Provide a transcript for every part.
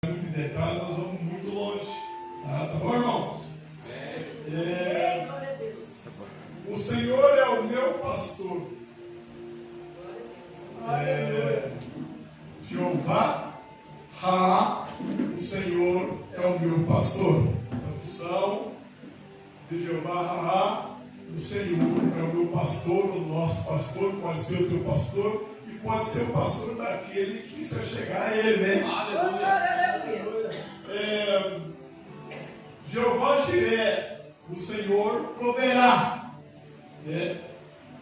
muito em detalhe, nós vamos muito longe. Tá bom, irmãos? Glória a Deus. O Senhor é o meu pastor. Jeová, o Senhor é o meu pastor. Tradução de Jeová, o Senhor é o meu pastor, o nosso pastor, pode ser o teu pastor e pode ser o pastor daquele que se chegar a ele, né? Aleluia. Jeová Jiré, o Senhor proverá.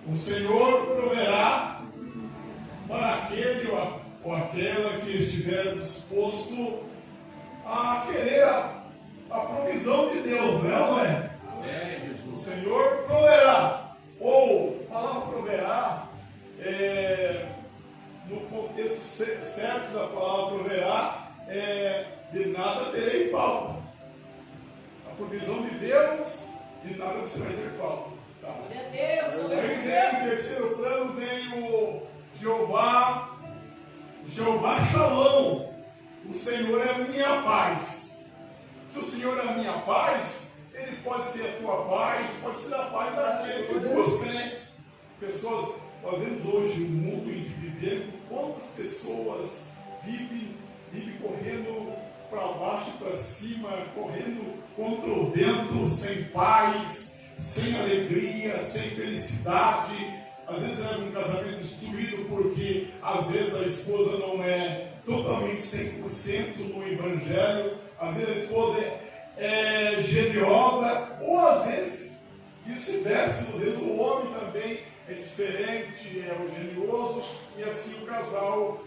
O Senhor proverá para aquele ou aquela que estiver disposto a querer a provisão de Deus, né? Não é? O Senhor proverá. Ou a palavra proverá, no contexto certo da palavra proverá, de nada terei falta. A provisão de Deus, de nada você vai ter falta. Tá? Glória a Deus. Aí vem o terceiro plano, vem o Jeová Shalom. O Senhor é a minha paz. Se o Senhor é a minha paz, Ele pode ser a tua paz, pode ser a paz daquele que busca, né? Pessoas, nós vemos hoje o mundo em que vivemos, quantas pessoas vivem correndo para baixo e para cima, correndo contra o vento, sem paz, sem alegria, sem felicidade. Às vezes é um casamento destruído porque às vezes a esposa não é totalmente 100% no evangelho, às vezes a esposa é generosa, ou às vezes vice-versa, às vezes o homem também é diferente, é o generoso, e assim o casal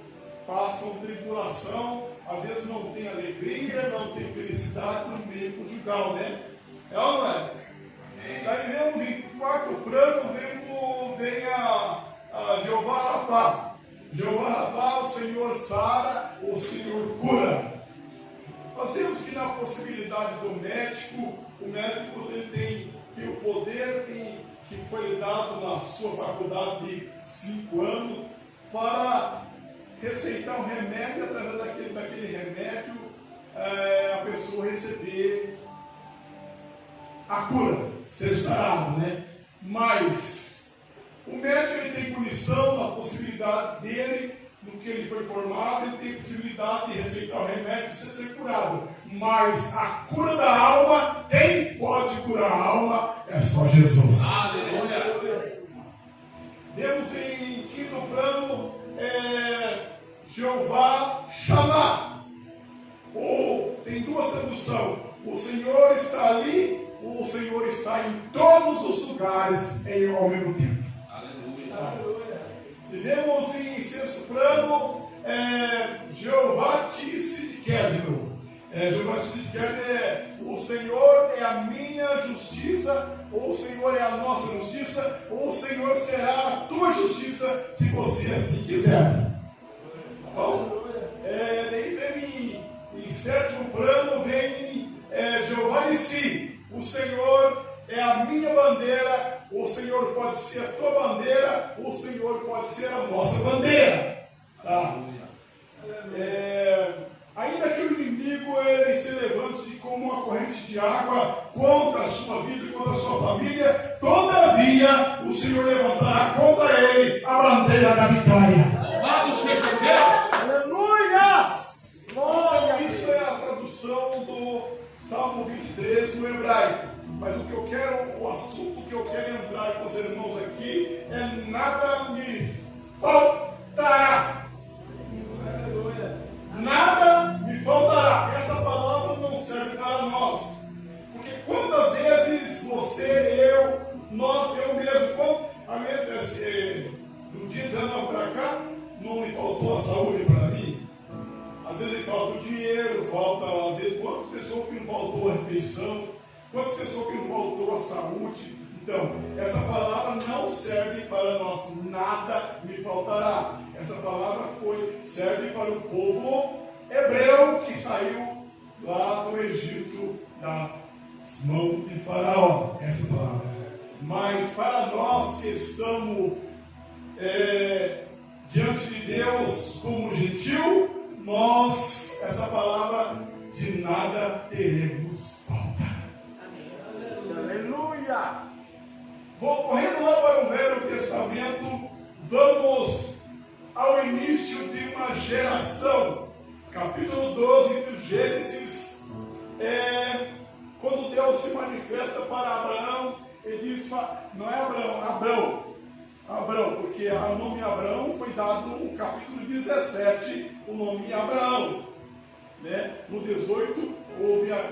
passa uma tribulação, às vezes não tem alegria, não tem felicidade no meio conjugal, né? É ou não é? Daí vemos em quarto plano, vem a Jeová Rafá. Jeová Rafá, o Senhor sara, o Senhor cura. Nós vemos que na possibilidade do médico, o médico ele tem o poder que foi lhe dado na sua faculdade de 5 anos para receitar um remédio, através daquele remédio a pessoa receber a cura, ser sarado, né? Mas o médico ele tem condição, na possibilidade dele, no que ele foi formado, ele tem possibilidade de receitar o remédio e ser curado. Mas a cura da alma, quem pode curar a alma é só Jesus. Aleluia. Temos em quinto plano Jeová Shammah. Ou tem duas traduções. O Senhor está ali, o Senhor está em todos os lugares ao mesmo tempo. Aleluia. Tivemos em sexto plano Jeová Tsidkenu. Jeová Tsidkenu o Senhor é a minha justiça, ou o Senhor é a nossa justiça, ou o Senhor será a tua justiça, se você assim quiser. Tá bom? Daí vem em sétimo plano, vem Jeová Nissi. O Senhor é a minha bandeira, o Senhor pode ser a tua bandeira, o Senhor pode ser a nossa bandeira. Tá? Ainda que o inimigo ele se levante como uma corrente de água contra a sua vida e contra a sua família, todavia o Senhor levantará contra ele a bandeira da vitória. Louvado seja Deus. Aleluia. Então, isso é a tradução do Salmo 23 no hebraico. Mas o assunto que eu quero entrar com os irmãos aqui é nada me faltará. Nada me faltará. Essa palavra não serve para nós. Porque quantas vezes você, eu mesmo, do dia 19 para cá, não me faltou a saúde para mim? Às vezes falta o dinheiro, falta, às vezes, quantas pessoas que não faltou a refeição, quantas pessoas que não faltou a saúde. Então, essa palavra não serve para nós, nada me faltará. Essa palavra serve para o povo hebreu que saiu lá do Egito, das mãos de Faraó. Essa palavra. Mas para nós que estamos diante de Deus como gentil, nós essa palavra: de nada teremos falta. Aleluia. Vou correndo lá para o Velho Testamento, vamos ao início de uma geração, capítulo 12 do Gênesis, quando Deus se manifesta para Abraão, ele diz: não é Abrão, porque o nome Abraão foi dado no capítulo 17, o nome Abraão, né? No 18 houve a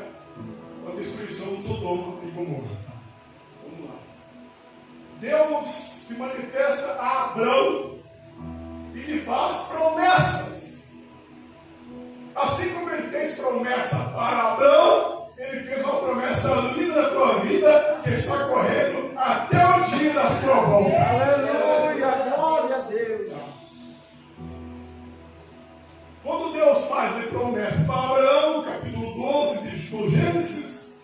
destruição de Sodoma e Gomorra. Vamos lá. Deus se manifesta a Abrão e lhe faz promessas. Assim como ele fez promessa para Abrão, ele fez uma promessa linda na tua vida, que está correndo até o dia da sua volta. Aleluia. Glória a Deus. Quando Deus faz a promessa para Abraão, capítulo 12 do Gênesis,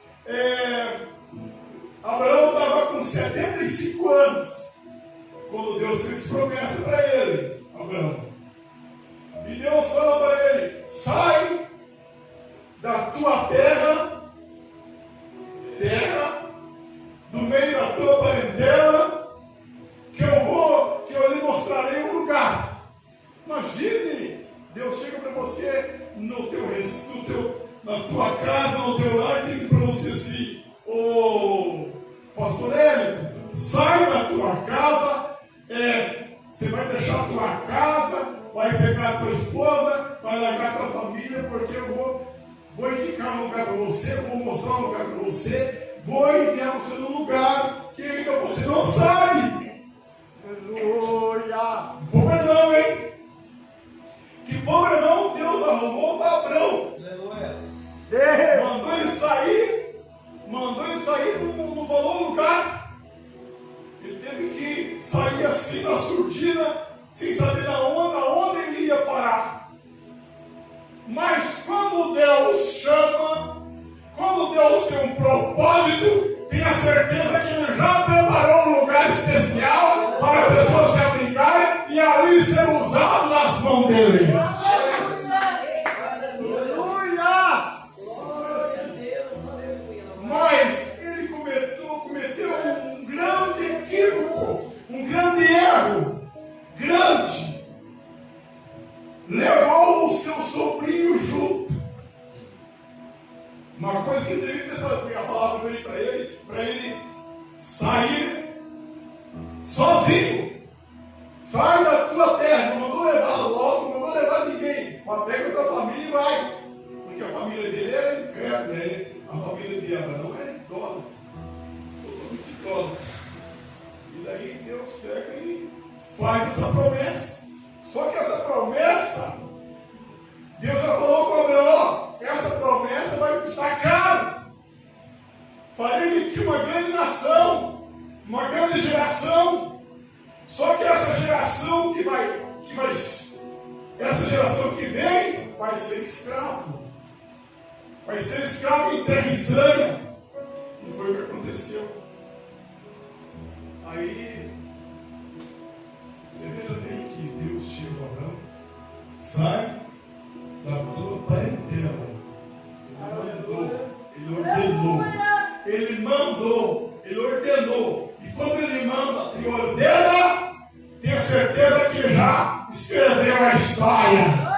Abraão estava com 75 anos, quando Deus fez promessa para ele, Abraão. E Deus fala para ele: sai da tua terra, do meio da tua parentela, que eu lhe mostrarei um lugar. Imagine, Deus chega para você na tua casa, no teu lar, e diz para você assim: ô pastor Hélio, sai da tua casa, você vai deixar a tua casa, vai pegar a tua esposa, vai largar a tua família, porque eu vou indicar um lugar para você, vou mostrar um lugar para você, vou enviar você num lugar que ainda você não sabe. Aleluia. Problemão, hein? Que problemão Deus arrumou para Abrão. Aleluia. Mandou ele sair, não falou lugar. Ele teve que sair assim na surdina, sem saber aonde ele ia parar. Mas quando Deus chama, quando Deus tem um propósito, tenha certeza que Ele já preparou um lugar especial para a pessoa se abrigar e ali ser usado nas mãos dele. Mas ele cometeu um grande equívoco, um grande erro, levou o seu sobrinho junto. Uma coisa que ele devia ter sabido, a palavra veio para ele sair sozinho. Sai da tua terra, não mandou levar logo, não mandou levar ninguém. Pega a tua família e vai. Porque a família dele era incrédula, né? A família de Abraão era idólatra, totalmente idólatra. E daí Deus pega e faz essa promessa. Só que essa promessa, Deus já falou com Abraão: essa promessa vai custar caro. Farei de ti uma grande nação, uma grande geração. Só que essa geração essa geração que vem vai ser escravo. Vai ser escravo em terra estranha. E foi o que aconteceu. Aí você veja bem que Deus chega a Abraão: sai da tua parentela. Ele ordenou. E quando ele manda e ordena, tenha certeza que já escreveu a história.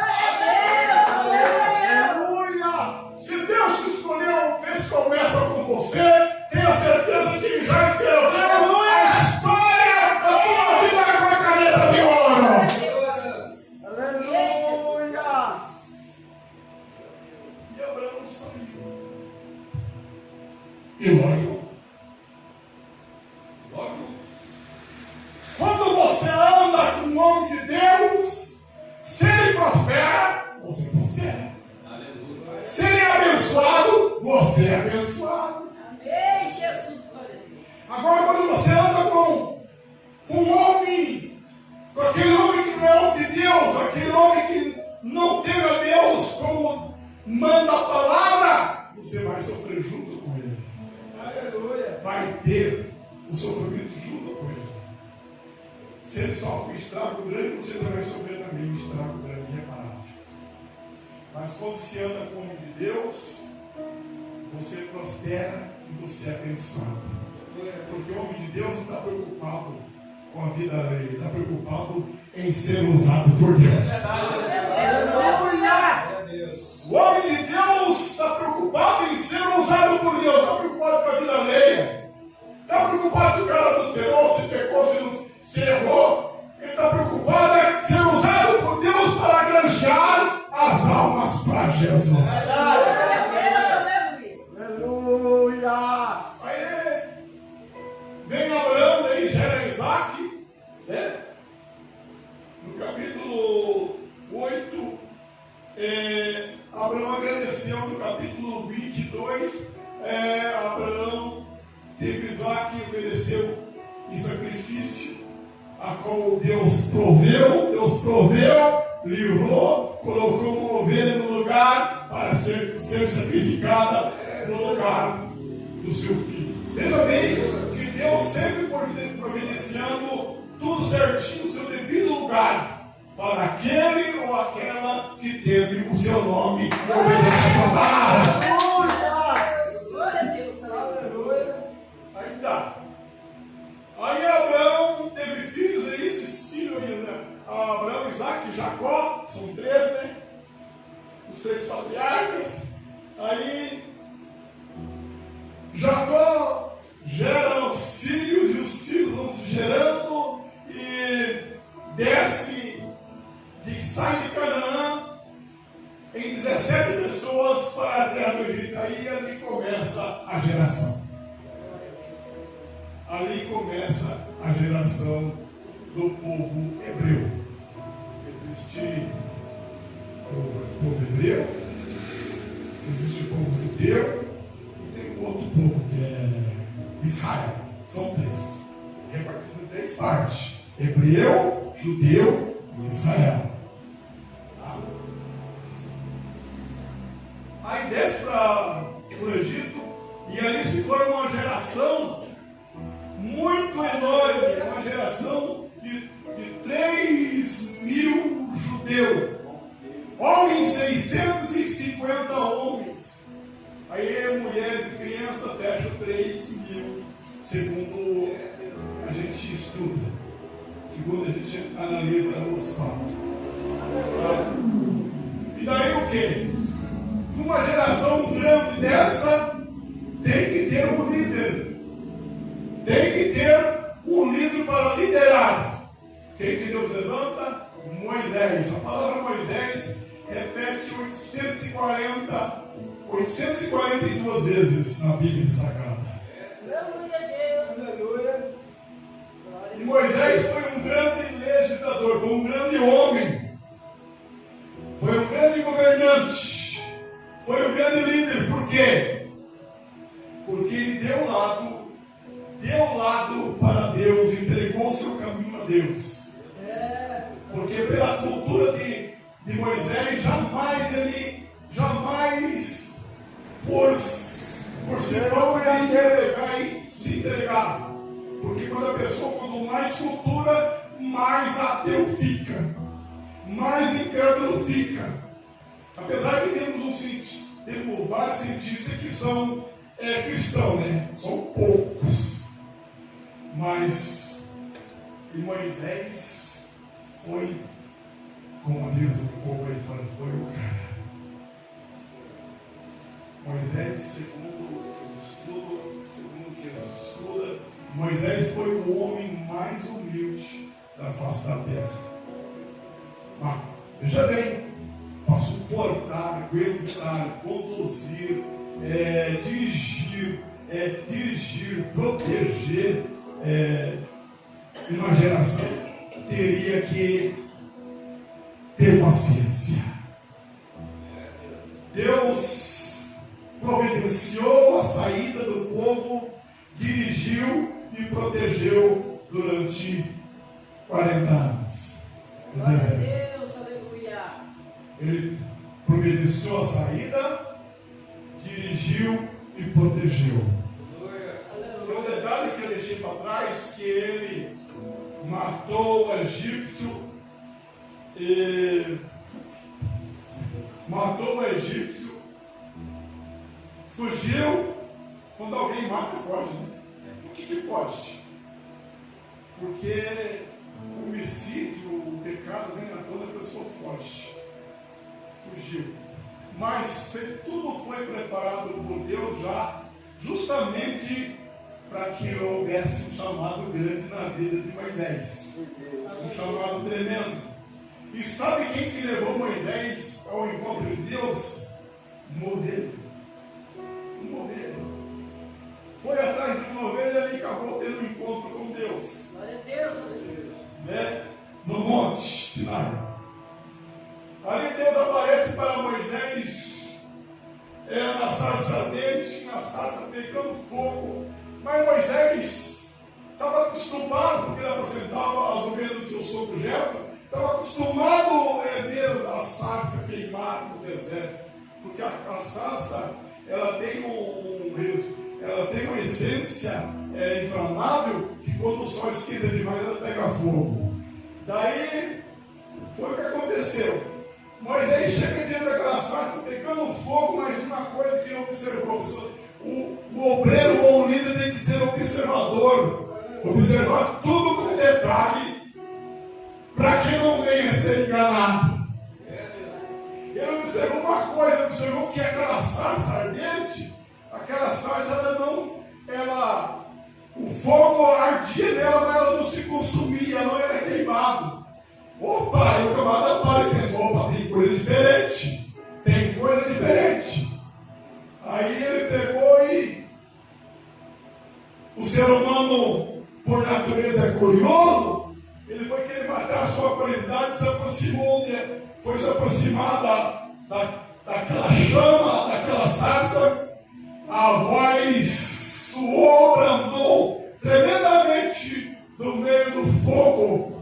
Se Deus te escolheu, fez promessa com você, tenha certeza que Ele já escreveu a história da tua vida com a caneta de ouro. Aleluia. E Abraão saiu. E lógico, quando você anda com o nome de Deus, se Ele prospera, você prospera. Aleluia. Se Ele é abençoado, você é abençoado. Amém, Jesus. Agora, quando você anda com um homem, com aquele homem que não é homem de Deus, aquele homem que não teve a Deus como manda a palavra, você vai sofrer junto com ele. Aleluia. Vai ter o sofrimento junto com ele. Se ele sofre um estrago grande, você vai sofrer também um estrago grande e reparável. Mas quando se anda com o homem de Deus, você prospera e você é abençoado. Porque o homem de Deus não está preocupado com a vida dele, ele está preocupado em ser usado por Deus. O homem de Deus está preocupado em ser usado por Deus, está preocupado com a vida alheia, está preocupado se o cara adulterou, se pecou, se errou. Ele está preocupado em ser usado por Deus para granjear as almas para Jesus. Aleluia! Aí vem Abraão, daí gera Isaac, né? No capítulo 8, Abraão agradeceu. No capítulo 22, Abraão teve Isaac e ofereceu em sacrifício, a qual Deus proveu, livrou, colocou uma ovelha no lugar para ser sacrificada no lugar do seu filho. Veja bem que Deus sempre providenciando tudo certinho no seu devido lugar para aquele ou aquela que teme o seu nome e obedece a palavra. Glória a Deus, aleluia. Aí tá. Aí Abraão teve filhos, aí esses filhos aí, né? Abraão, Isaac e Jacó, são 3, né? Os 3 patriarcas. Aí Jacó gera os filhos e os filhos vão se gerando e sai de Canaã em 17 pessoas para a terra do Egito. Aí ali começa a geração. Ali começa a geração do povo hebreu. Existe o povo hebreu, existe o povo judeu e tem um outro povo que é Israel. São 3, repartidos em 3 partes: hebreu, judeu e Israel. Tá? Aí desce para o Egito e ali se forma uma geração muito enorme, uma geração de 3.000 judeus, homens, 650 homens, aí mulheres e crianças fecham 3.000, segundo a gente estuda, segundo a gente analisa os fatos. E daí o que? Numa geração grande dessa, tem que ter um líder. Tem que ter um líder para liderar. Quem que Deus levanta? Moisés. A palavra Moisés repete 842 vezes na Bíblia Sagrada. Glória a Deus. Aleluia. E Moisés foi um grande legislador, foi um grande homem, foi um grande governante, foi um grande líder. Por quê? Porque ele deu lado para Deus, entregou seu caminho a Deus. Porque pela cultura de Moisés, jamais por si próprio ele ia pegar e se entregar. Porque quando mais cultura, mais ateu fica, mais incrédulo fica. Apesar que temos vários cientistas que são cristãos, né? São poucos. Mas Moisés foi, como diz o povo aí fora, foi o cara. Moisés, segundo que eles estudam, Moisés foi o homem mais humilde da face da terra. Mas, veja bem, para suportar, aguentar, conduzir, dirigir, proteger uma geração, teria que ter paciência. Deus providenciou a saída do povo, dirigiu e protegeu durante 40 anos. Glória a Deus, aleluia. Ele providenciou a saída, dirigiu e protegeu. Tem um detalhe que eu deixei para trás, que ele matou o egípcio, matou o egípcio, fugiu. Quando alguém mata, foge, né? Por que foge? Porque o homicídio, o pecado vem à tona, a pessoa foge. Fugiu. Mas se tudo foi preparado por Deus já, justamente para que houvesse um chamado grande na vida de Moisés. Um chamado tremendo. E sabe quem que levou Moisés ao encontro de Deus? Uma ovelha. Uma ovelha. Foi atrás de uma ovelha e acabou tendo um encontro com Deus. Glória a Deus, aleluia. Né? No Monte Sinai. Ali Deus aparece para Moisés na sarça ardente, na sarça pegando fogo. Mas Moisés estava acostumado, porque ele apresentava as ovelhas do seu sogro Jetro, estava acostumado a ver a sarça queimar no deserto. Porque a sarça, ela tem ela tem uma essência inflamável, que quando o sol esquenta demais, ela pega fogo. Daí, foi o que aconteceu. Moisés chega diante daquela sarça, pegando fogo, mas uma coisa que ele observou. O obreiro ou o líder tem que ser observador. Observar tudo com detalhe, para que não venha a ser enganado. Ele observou uma coisa, observou que aquela sarça ardente, aquela sarça, o fogo ardia nela, mas ela não se consumia, não era queimado. Opa, aí o camarada para e pensa, opa, tem coisa diferente. Tem coisa diferente. Aí ele pegou e o ser humano, por natureza, é curioso. Ele foi querer matar a sua curiosidade, se aproximou, foi se aproximar daquela chama, daquela sarça. A voz soou, brandou tremendamente do meio do fogo,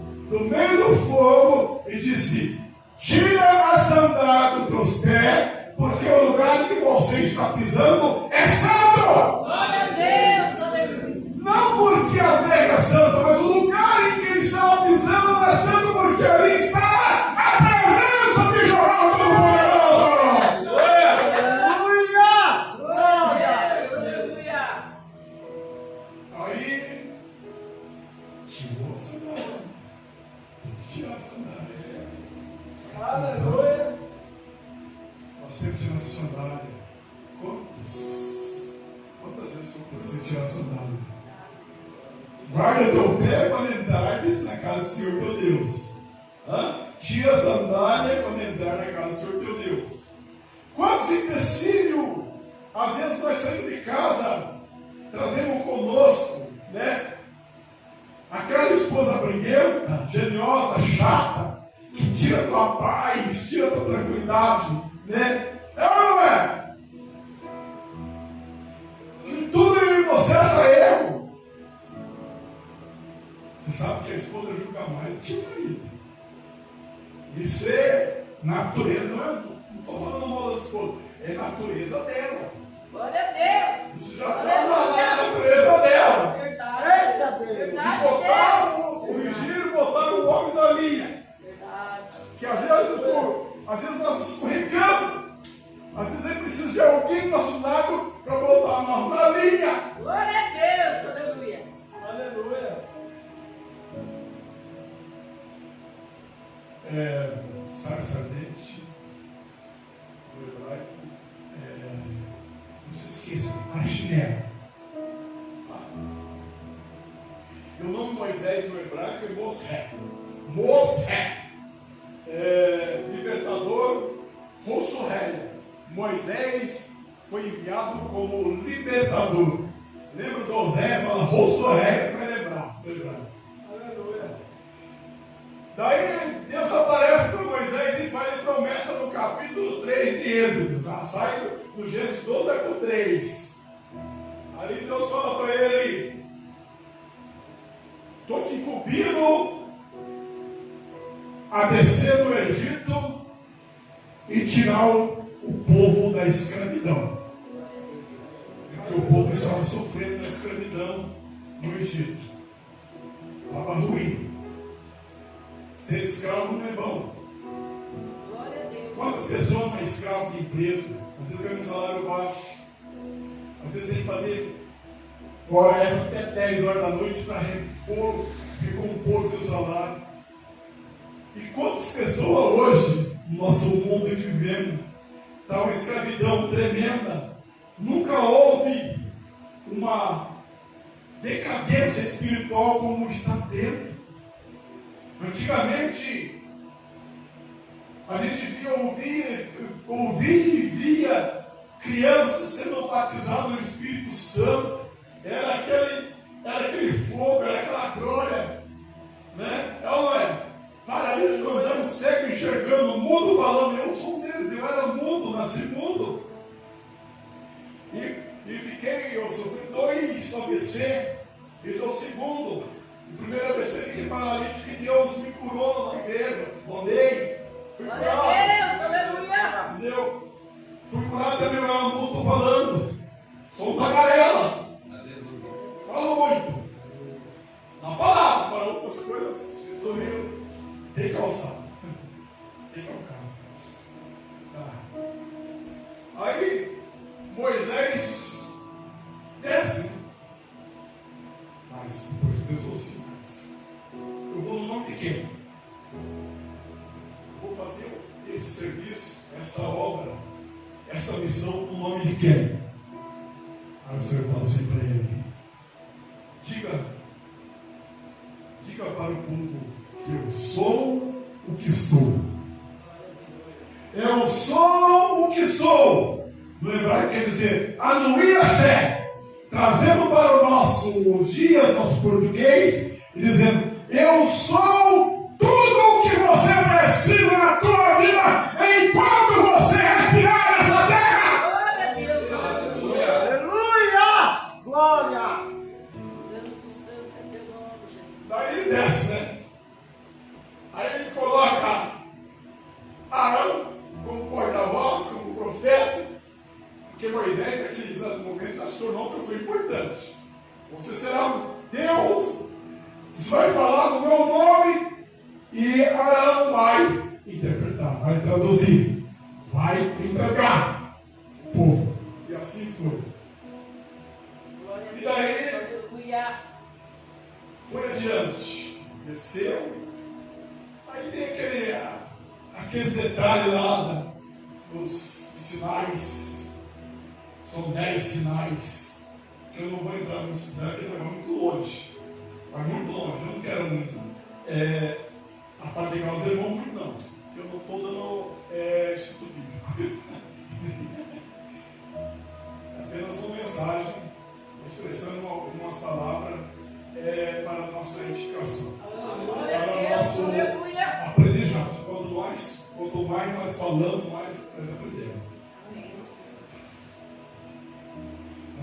e disse: tira a sandália dos teus pés, porque o lugar em que você está pisando é santo. Glória a Deus, aleluia. Não porque a terra é santa, mas o lugar em que ele estava pisando não é santo, porque ali está a presença de Jeová Todo-Poderoso. Aleluia. Glória a Deus, aleluia. Aí, tirou a sandália. Tem que tirar a sandália. Aleluia. Nós temos que tirar essa sandália. Quantas vezes eu preciso tirar a sandália? Guarda teu pé quando entrares na casa do Senhor teu Deus. Tira a sandália quando entrar na casa do Senhor teu Deus. Quantos empecilhos, às vezes nós saímos de casa, trazemos conosco, né? Aquela esposa briguenta, geniosa, chata, que tira a tua paz, tira a tua tranquilidade, né? É ou não é? Que tudo em você acha erro. Você sabe que a esposa julga mais do que o marido. Isso é natureza, não estou falando mal da esposa, é natureza dela. Glória a Deus. Isso já está na natureza dela. Verdade. Eita, Deus. De Verdade, botar Deus. o vigílio e botar o homem na linha. Verdade. Que às vezes nós escorregamos. Às vezes é preciso de alguém do nosso lado para botar nós na linha. Glória a Deus, aleluia. Aleluia. Sarça ardente, no hebraico, não se esqueça, faxineiro. E o nome Moisés no hebraico é Moshe. Libertador, Rossorreia. Moisés foi enviado como libertador. Lembra do Osé? Fala Rossorreia, você vai lembrar. Aleluia. Daí Deus aparece para Moisés e faz a promessa no capítulo 3 de Êxodo. Já sai do Gênesis 12 é com 3. Ali Deus fala para ele: estou te incumbindo a descer do Egito e tirar o povo da escravidão. Porque o povo estava sofrendo na escravidão no Egito. Estava ruim. Ser escravo não é bom. Glória a Deus. Quantas pessoas na escravo de empresa, às vezes ganha um salário baixo, às vezes tem que fazer hora extra até 10 horas da noite para recompor seu salário. E quantas pessoas hoje, no nosso mundo que vivemos, está uma escravidão tremenda. Nunca houve uma decadência espiritual como está tendo. Antigamente, a gente ouvia e via crianças sendo batizadas no Espírito Santo. Era aquele fogo, era aquela glória, né? É ou não é? Paralítico andando, cego, enxergando, mudo falando. Eu sou um deles, eu era mudo, nasci mudo. Eu sofri 2 AVC, esse é o segundo. O primeiro AVC eu fiquei paralítico e Deus me curou na igreja. Voltei, fui Glória curado. a Deus, aleluia. Entendeu? Fui curado também, eu era mudo, estou falando. Sou um tagarela. Falo muito. Na palavra, para outras coisas, estou meio recalçado. Recalcado. Aí, Moisés desce. Mas depois que pensou assim, eu vou no nome de quem? Vou fazer esse serviço, essa obra, essa missão no nome de quem? Aí o Senhor fala assim para ele: diga para o povo que eu sou o que sou. Eu sou o que sou. No hebraico quer dizer Anuí Axé, trazendo para os nossos dias, nosso português, e dizendo: eu sou tudo o que você precisa na tua vida enquanto você respirar nessa terra. Glória a Deus, aleluia. Aleluia! Glória! Santo é teu nome, Jesus. Daí ele desce, né? Aí ele coloca Arão como porta-voz, como profeta, porque Moisés, naqueles anos movimentos, já se tornou uma pessoa importante. Você será um Deus, você vai falar no meu nome, e Arão vai interpretar, vai traduzir, vai entregar o povo. E assim foi. Glória a E Deus, daí? aleluia. Foi adiante, desceu. Aí tem aqueles detalhes lá dos sinais. São 10 sinais, que eu não vou entrar nisso, porque vai muito longe. Vai muito longe, eu não quero afadigar os irmãos muito não, porque eu não estou dando estudo bíblico. Apenas uma mensagem, expressando algumas palavras para a nossa edificação. Glória a Para o Deus, nosso aleluia. aprendizado. Quanto mais nós falamos, mais nós aprendemos.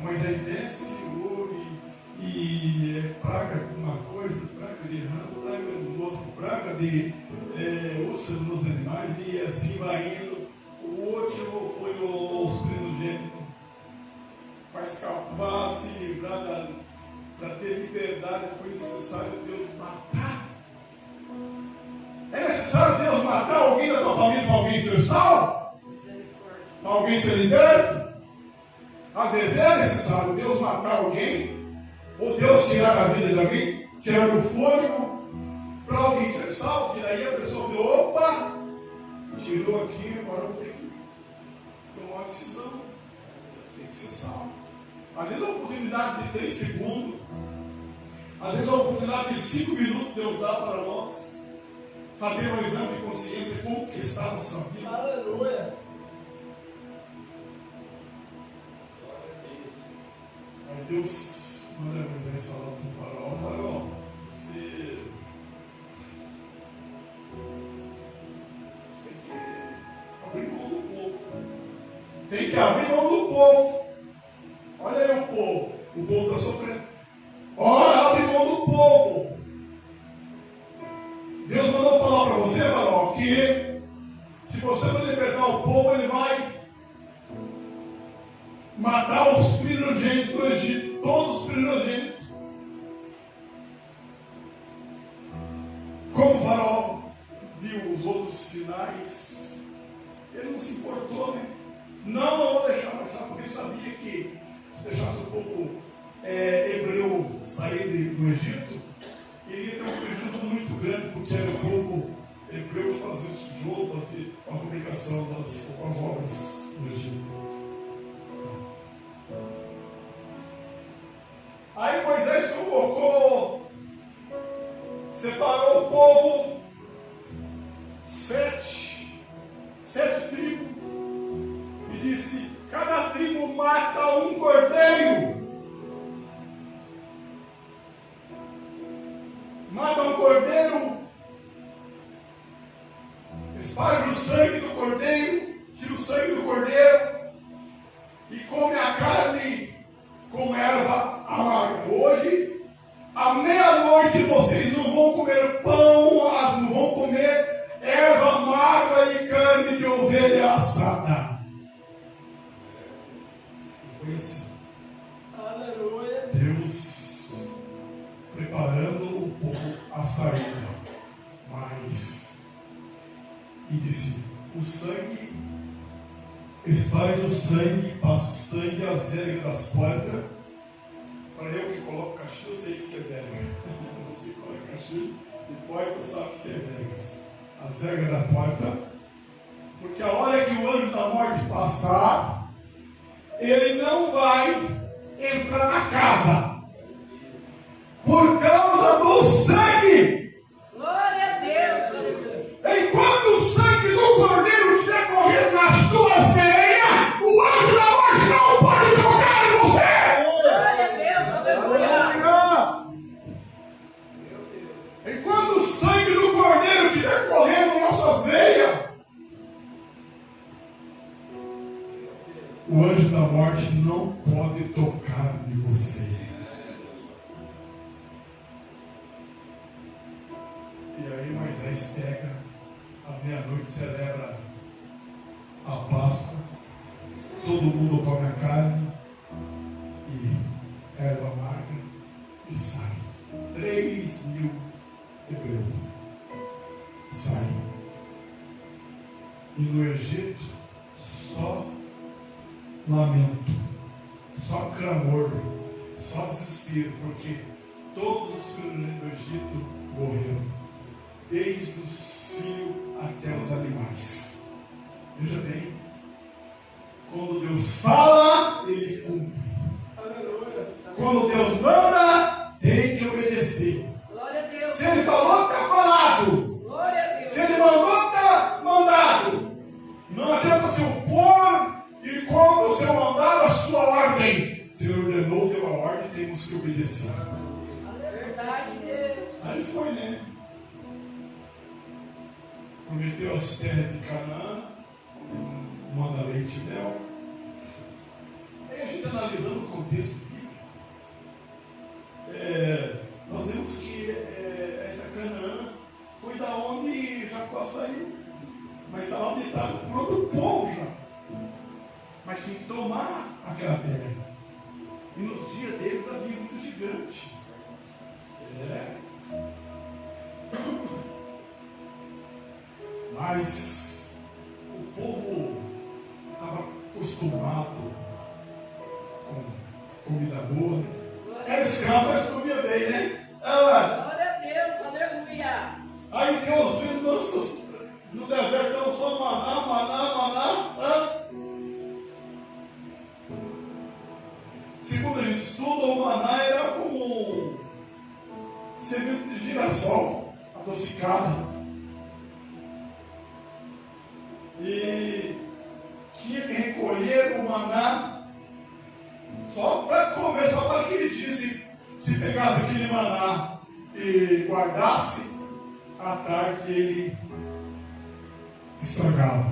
Moisés desce, ouve, e praga de uma coisa, praga de ramo, praga de mosco, praga de urso nos animais, e assim vai indo. O último foi os primogênitos. Para escapar, se livrar, para ter liberdade, foi necessário Deus matar. É necessário Deus matar alguém da tua família para alguém ser salvo? Misericórdia. Para alguém ser liberto? Às vezes é necessário Deus matar alguém, ou Deus tirar a vida de alguém, tirar o fôlego, para alguém ser salvo, que daí a pessoa vê: opa, tirou aqui, agora eu vou ter que tomar uma decisão, tem que ser salvo. Às vezes é uma oportunidade de 3 segundos, às vezes é uma oportunidade de 5 minutos Deus dá para nós fazer um exame de consciência, como que está a nossa vida. Aleluia! Aí Deus manda Moisés falar para o faraó: faraó, você tem que abrir mão do povo. Tem que abrir mão do povo. Olha aí o povo. O povo está sofrendo. Olha, abre mão do povo. Deus mandou falar para você, faraó, que se você não libertar o povo, ele vai matar os primogênitos do Egito, todos os primogênitos. Como o faraó viu os outros sinais, ele não se importou que se deixasse o povo hebreu sair do Egito, iria ter um prejuízo muito grande, porque era o povo hebreu que fazia os tijolos, fazia a fabricação das obras no Egito. Aí Moisés convocou, separou o povo, sete tribos, e disse: cada tribo mata um cordeiro. Mata um cordeiro, espalha o sangue do cordeiro, tira o sangue do cordeiro e come a carne com erva amarga. Hoje, à meia-noite, vocês não vão comer pão, não vão comer erva amarga e carne de ovelha assada. E foi assim. Aleluia. Deus preparando o povo a saída. E disse: o sangue, espalhe o sangue, passa o sangue às vergas das portas. Para eu que coloco caixinha, eu sei o que é verga. Você coloca caixinha e porta, sabe o que é vergas. As vergas da porta. Porque a hora que o anjo da morte passar, ele não vai entrar na casa. Por causa do sangue. Glória a Deus, aleluia. Enquanto o sangue do cordeiro estiver correndo nas tuas veias, o anjo da morte não pode tocar em você. Glória a Deus, aleluia. Enquanto o sangue do cordeiro estiver correndo nas suas veias, o anjo da morte não pode tocar em você. E aí Moisés pega, à meia-noite celebra a Páscoa, todo mundo come a carne e erva amarga e sai. 3.000 hebreus saem. E no Egito só lamento, só clamor, só desespero, porque todos os primeiros do Egito morreram. Desde os filhos até os animais. Veja bem, quando Deus fala, Ele cumpre. Aleluia. Quando Deus manda, tem que obedecer. Glória a Deus. Se Ele falou, está falado. Glória a Deus. Se Ele mandou, está mandado. Não adianta se opor e contra o seu mandado, a sua ordem. Se Ele ordenou, deu a ordem, temos que obedecer. É verdade, Deus. Aí foi, né? Prometeu as terras de Canaã, manda leite e mel. Aí a gente analisando o contexto bíblico, nós vemos que essa Canaã foi da onde Jacó saiu, mas estava habitado por outro povo já. Mas tinha que tomar aquela terra. E nos dias deles havia muitos gigantes. Mas o povo estava acostumado com comida boa. Era escravo, mas comia bem, né? Glória a Deus, aleluia. Aí Deus vindo no deserto, só maná. Segundo a gente estuda, o maná era como semente de girassol adocicada. E tinha que recolher o maná só para comer, só para aquele dia. Se pegasse aquele maná e guardasse, à tarde ele estragava.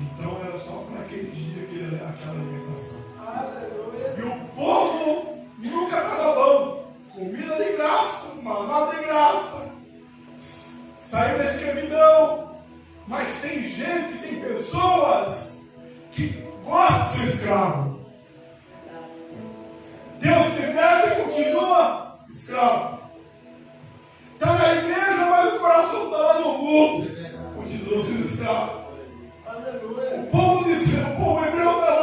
Então era só para aquele dia aquela alimentação. Aleluia. E o povo nunca estava bom. Comida de graça, maná de graça. Saiu da escravidão. Mas tem gente, tem pessoas que gostam de ser escravo. Deus libera e continua escravo. Está na igreja, mas o coração está lá no mundo. Continua sendo escravo. Aleluia. O povo hebreu está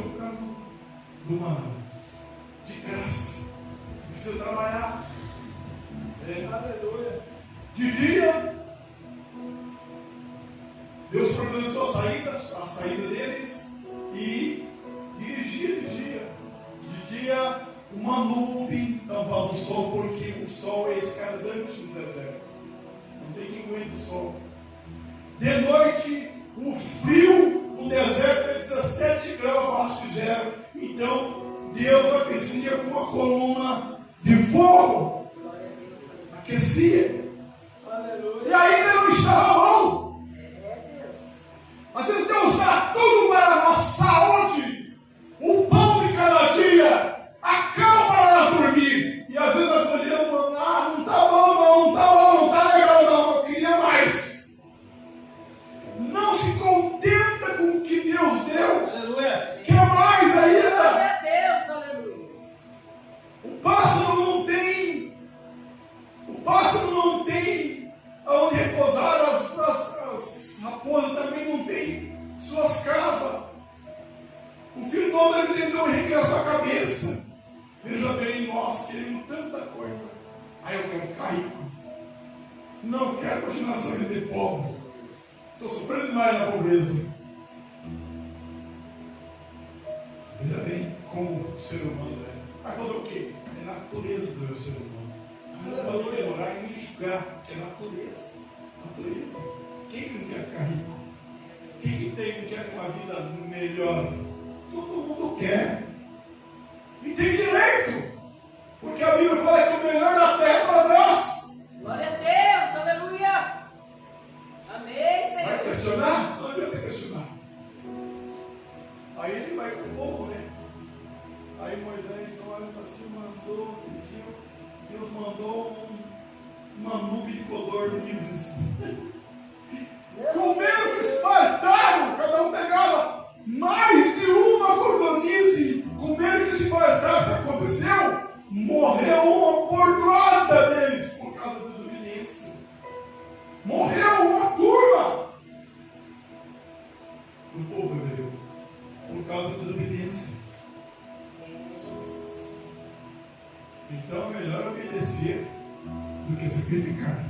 por causa do maná. De graça. Precisa trabalhar. Aleluia. De dia, Deus providenciou a saída deles e dirigia de dia. De dia, uma nuvem tampava o sol, porque o sol é escaldante no deserto. Não tem quem aguente o sol. De noite, o frio no deserto é 17 graus abaixo de zero. Então, Deus aquecia com uma coluna de fogo. Aquecia. Aleluia. E ainda não estava bom. Às vezes Deus dá tudo para a nossa saúde. O pão de cada dia. A cama para nós dormir. E às vezes nós olhamos, não está bom, não está bom, não está legal, não. Eu queria mais. Não se contenta com o que Deus deu. Aleluia. Quer mais ainda. Glória a Deus, aleluia. O pássaro não tem aonde repousar, as raposas também não têm suas casas. O filho do homem deve ter um reino na sua cabeça. Veja bem, nós queremos tanta coisa. Eu quero ficar rico. Não quero continuar essa vida de pobre. Estou sofrendo demais na pobreza. Veja bem como o ser humano é. Vai fazer o quê? É a natureza do ser humano. Não pode demorar em me julgar, que é natureza. Natureza. Quem não quer ficar rico? Quem não quer ter uma vida melhor? Todo mundo quer. E tem direito. Porque a Bíblia fala que o melhor da terra é para nós. Glória a Deus, aleluia. Amém, Vai Senhor. questionar? Não adianta questionar. Aí ele vai com o povo, né? Aí Moisés olha para cima, mandou, pediu. Deus mandou uma nuvem de codornizes. Comeram que se fartaram. Cada um pegava mais de uma codornize. Comeram que se fartaram. Sabe o que aconteceu? Morreu uma porrada deles por causa da desobediência. Morreu uma turma do povo hebreu por causa da desobediência. Então é melhor obedecer do que sacrificar.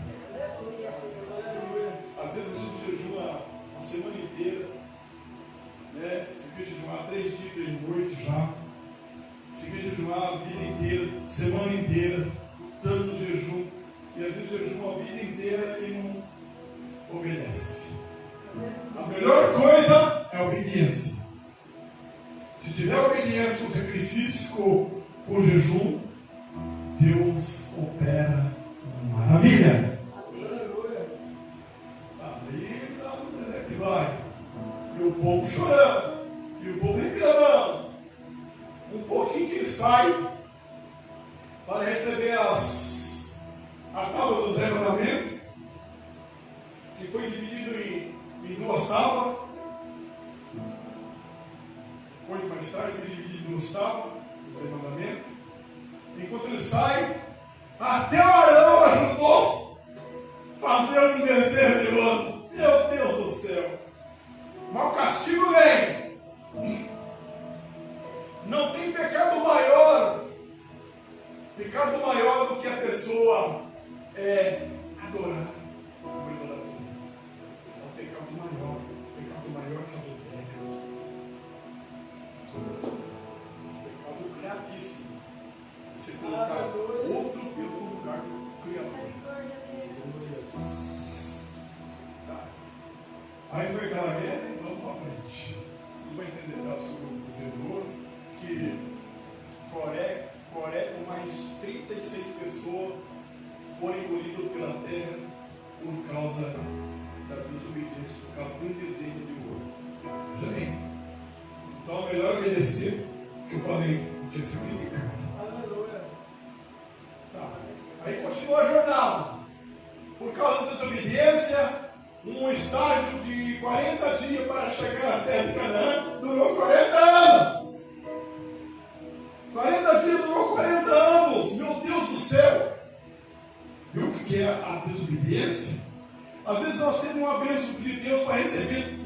Às vezes a gente jejua a semana inteira, né? Você quer jejuar 3 dias, 3 noites já. Você quer jejuar a vida inteira, semana inteira, tanto no jejum. E às vezes jejua a vida inteira e não obedece. A melhor coisa é a obediência. Se tiver obediência com sacrifício, com jejum, Deus opera uma maravilha. Aí dá um deserto que vai. E o povo chorando. E o povo reclamando. Um pouquinho que ele sai para receber a tábua dos mandamentos, que foi dividido em 2 tábuas. Depois, mais tarde, foi dividido em 2 tábuas dos mandamentos. Enquanto ele sai, até o Arão ajudou a fazer um bezerro de ouro. Meu Deus do céu! Mas o castigo vem. Não tem pecado maior do que a pessoa adorar uma idolatria. É um pecado maior que a adultério. Pecado gravíssimo. Você colocar outro Deus no lugar do Criador. Tá. Aí foi aquela guerra e vamos para frente. Não vai entender nada sobre o vencedor, que Coré com mais 36 pessoas foram engolidas pela terra por causa da desobediência, por causa do desejo de ouro. Já bem. Então é melhor obedecer, que eu falei, do que sacrificar. Tá. Aí continua a jornada. Por causa da desobediência, um estágio de 40 dias para chegar à terra de Canaã durou 40 anos. 40 dias durou 40 anos. Meu Deus do céu. Viu o que é a desobediência? Às vezes nós temos uma bênção de Deus para receber